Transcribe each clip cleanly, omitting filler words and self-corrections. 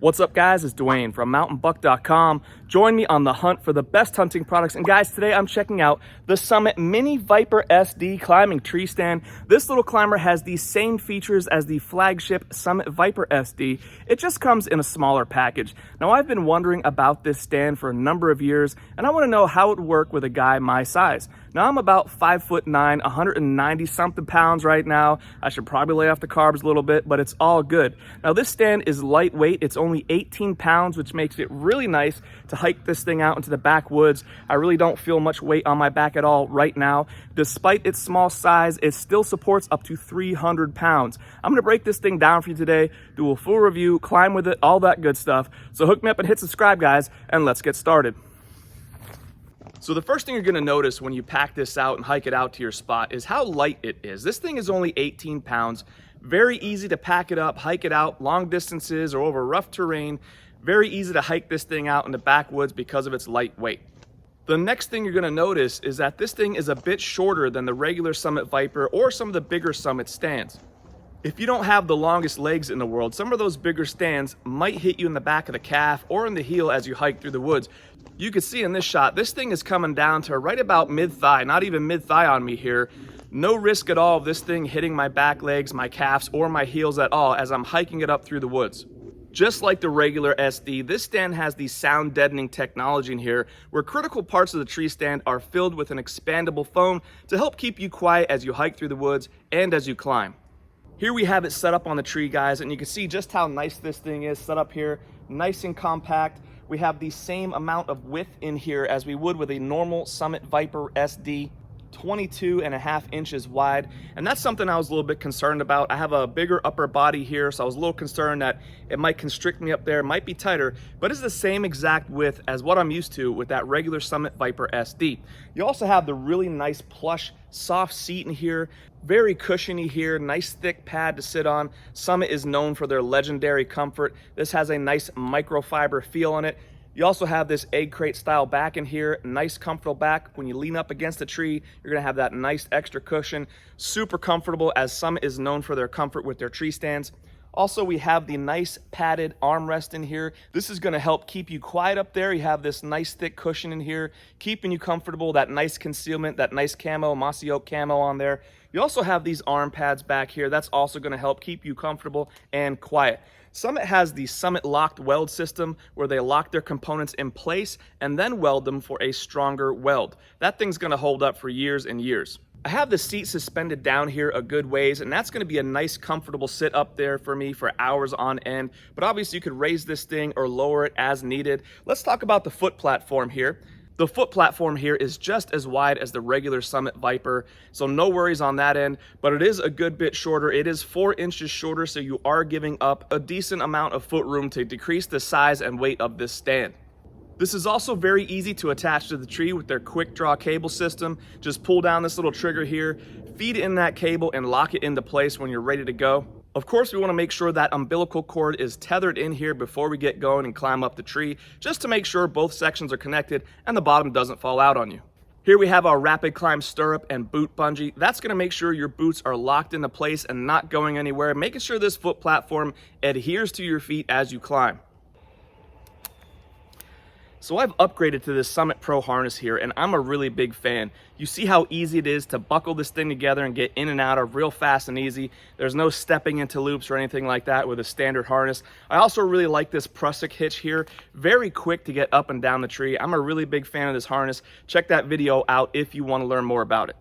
What's up, guys? It's Dwayne from mountainbuck.com. Join me on the hunt for the best hunting products. And guys, today I'm checking out the Summit Mini Viper SD climbing tree stand. This little climber has the same features as the flagship Summit Viper SD. It just comes in a smaller package. Now, I've been wondering about this stand for a number of years, and I want to know how it would work with a guy my size. Now, I'm about 5'9", 190 something pounds right now. I should probably lay off the carbs a little bit, but it's all good. Now, this stand is lightweight. It's only 18 pounds, which makes it really nice to hike this thing out into the backwoods. I really don't feel much weight on my back at all right now. Despite its small size, it still supports up to 300 pounds. I'm gonna break this thing down for you today, do a full review, climb with it, all that good stuff. So hook me up and hit subscribe, guys, and let's get started. So the first thing you're gonna notice when you pack this out and hike it out to your spot is how light it is. This thing is only 18 pounds. Very easy to pack it up, hike it out long distances or over rough terrain. Very easy to hike this thing out in the backwoods because of its light weight. The next thing you're gonna notice is that this thing is a bit shorter than the regular Summit Viper or some of the bigger Summit stands. If you don't have the longest legs in the world, some of those bigger stands might hit you in the back of the calf or in the heel as you hike through the woods. You can see in this shot, this thing is coming down to right about mid-thigh, not even mid-thigh on me here. No risk at all of this thing hitting my back legs, my calves, or my heels at all as I'm hiking it up through the woods. Just like the regular SD, this stand has the sound deadening technology in here, where critical parts of the tree stand are filled with an expandable foam to help keep you quiet as you hike through the woods and as you climb. Here we have it set up on the tree, guys, and you can see just how nice this thing is set up here, nice and compact. We have the same amount of width in here as we would with a normal Summit Viper SD, 22.5 inches wide, and that's something I was a little bit concerned about. I have a bigger upper body here, so I was a little concerned that it might constrict me up there, it might be tighter, but it's the same exact width as what I'm used to with that regular Summit Viper SD. You also have the really nice plush soft seat in here, very cushiony here, nice thick pad to sit on. Summit is known for their legendary comfort. This has a nice microfiber feel on it. You also have this egg crate style back in here, nice comfortable back. When you lean up against the tree, you're gonna have that nice extra cushion, super comfortable, as Summit is known for their comfort with their tree stands. Also, we have the nice padded armrest in here. This is gonna help keep you quiet up there. You have this nice thick cushion in here, keeping you comfortable, that nice concealment, that nice camo, mossy oak camo on there. You also have these arm pads back here. That's also gonna help keep you comfortable and quiet. Summit has the Summit locked weld system where they lock their components in place and then weld them for a stronger weld. That thing's gonna hold up for years and years. I have the seat suspended down here a good ways, and that's gonna be a nice comfortable sit up there for me for hours on end, but obviously you could raise this thing or lower it as needed. Let's talk about the foot platform here. The foot platform here is just as wide as the regular Summit Viper, so no worries on that end, but it is a good bit shorter. It is 4 inches shorter, so you are giving up a decent amount of foot room to decrease the size and weight of this stand. This is also very easy to attach to the tree with their quick draw cable system. Just pull down this little trigger here, feed in that cable, and lock it into place when you're ready to go. Of course, we want to make sure that umbilical cord is tethered in here before we get going and climb up the tree, just to make sure both sections are connected and the bottom doesn't fall out on you. Here we have our rapid climb stirrup and boot bungee. That's going to make sure your boots are locked into place and not going anywhere, making sure this foot platform adheres to your feet as you climb. So I've upgraded to this Summit Pro harness here, and I'm a really big fan. You see how easy it is to buckle this thing together and get in and out of real fast and easy. There's no stepping into loops or anything like that with a standard harness. I also really like this prusik hitch here. Very quick to get up and down the tree. I'm a really big fan of this harness. Check that video out if you want to learn more about it.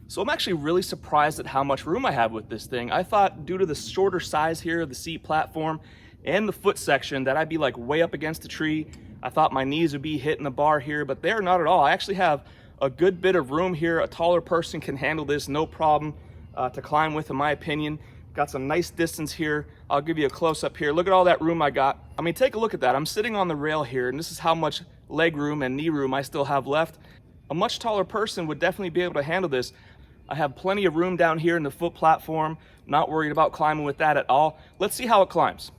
So I'm actually really surprised at how much room I have with this thing. I thought due to the shorter size here of the seat platform and the foot section that I'd be like way up against the tree. I thought my knees would be hitting the bar here, but they're not at all. I actually have a good bit of room here. A taller person can handle this, no problem to climb with, in my opinion. Got some nice distance here. I'll give you a close up here. Look at all that room I got. I mean, take a look at that. I'm sitting on the rail here, and this is how much leg room and knee room I still have left. A much taller person would definitely be able to handle this. I have plenty of room down here in the foot platform. Not worried about climbing with that at all. Let's see how it climbs.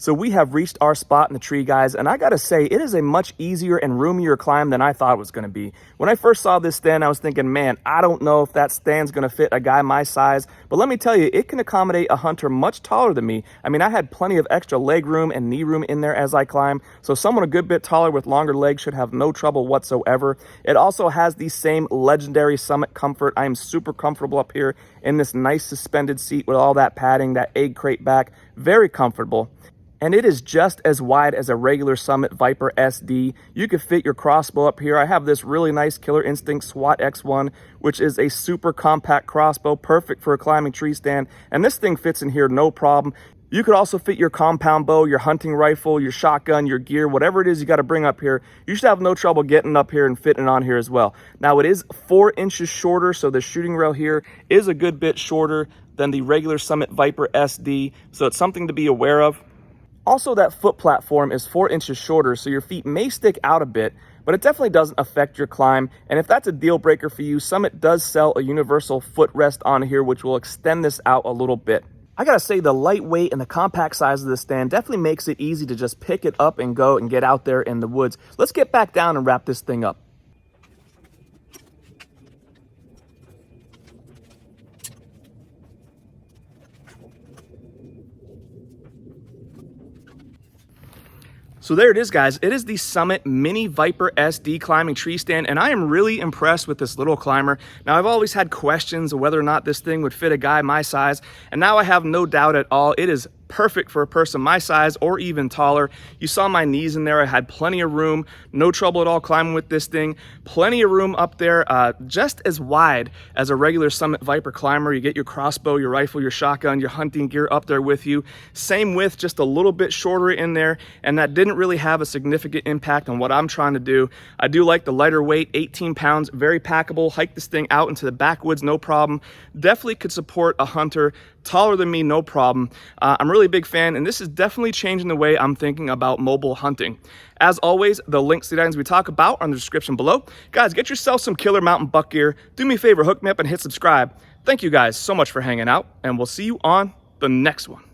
So we have reached our spot in the tree, guys, and I gotta say, it is a much easier and roomier climb than I thought it was gonna be. When I first saw this stand, I was thinking, man, I don't know if that stand's gonna fit a guy my size, but let me tell you, it can accommodate a hunter much taller than me. I mean, I had plenty of extra leg room and knee room in there as I climb, so someone a good bit taller with longer legs should have no trouble whatsoever. It also has the same legendary Summit comfort. I am super comfortable up here in this nice suspended seat with all that padding, that egg crate back, very comfortable. And it is just as wide as a regular Summit Viper SD. You could fit your crossbow up here. I have this really nice Killer Instinct SWAT X1, which is a super compact crossbow, perfect for a climbing tree stand. And this thing fits in here no problem. You could also fit your compound bow, your hunting rifle, your shotgun, your gear, whatever it is you got to bring up here. You should have no trouble getting up here and fitting on here as well. Now, it is 4 inches shorter, so the shooting rail here is a good bit shorter than the regular Summit Viper SD, so it's something to be aware of. Also, that foot platform is 4 inches shorter, so your feet may stick out a bit, but it definitely doesn't affect your climb. And if that's a deal breaker for you, Summit does sell a universal footrest on here, which will extend this out a little bit. I gotta say, the lightweight and the compact size of the stand definitely makes it easy to just pick it up and go and get out there in the woods. Let's get back down and wrap this thing up. So there it is, guys. It is the Summit Mini Viper SD climbing tree stand, and I am really impressed with this little climber. Now, I've always had questions of whether or not this thing would fit a guy my size, and now I have no doubt at all. It is perfect for a person my size or even taller. You saw my knees in there. I had plenty of room, no trouble at all climbing with this thing. Plenty of room up there, just as wide as a regular Summit Viper climber. You get your crossbow, your rifle, your shotgun, your hunting gear up there with you. Same width, just a little bit shorter in there, and that didn't really have a significant impact on what I'm trying to do. I do like the lighter weight, 18 pounds, very packable. Hike this thing out into the backwoods, no problem. Definitely could support a hunter taller than me, no problem. I'm really a big fan, and this is definitely changing the way I'm thinking about mobile hunting. As always, the links to the items we talk about are in the description below. Guys, get yourself some killer mountain buck gear. Do me a favor, hook me up and hit subscribe. Thank you guys so much for hanging out, and we'll see you on the next one.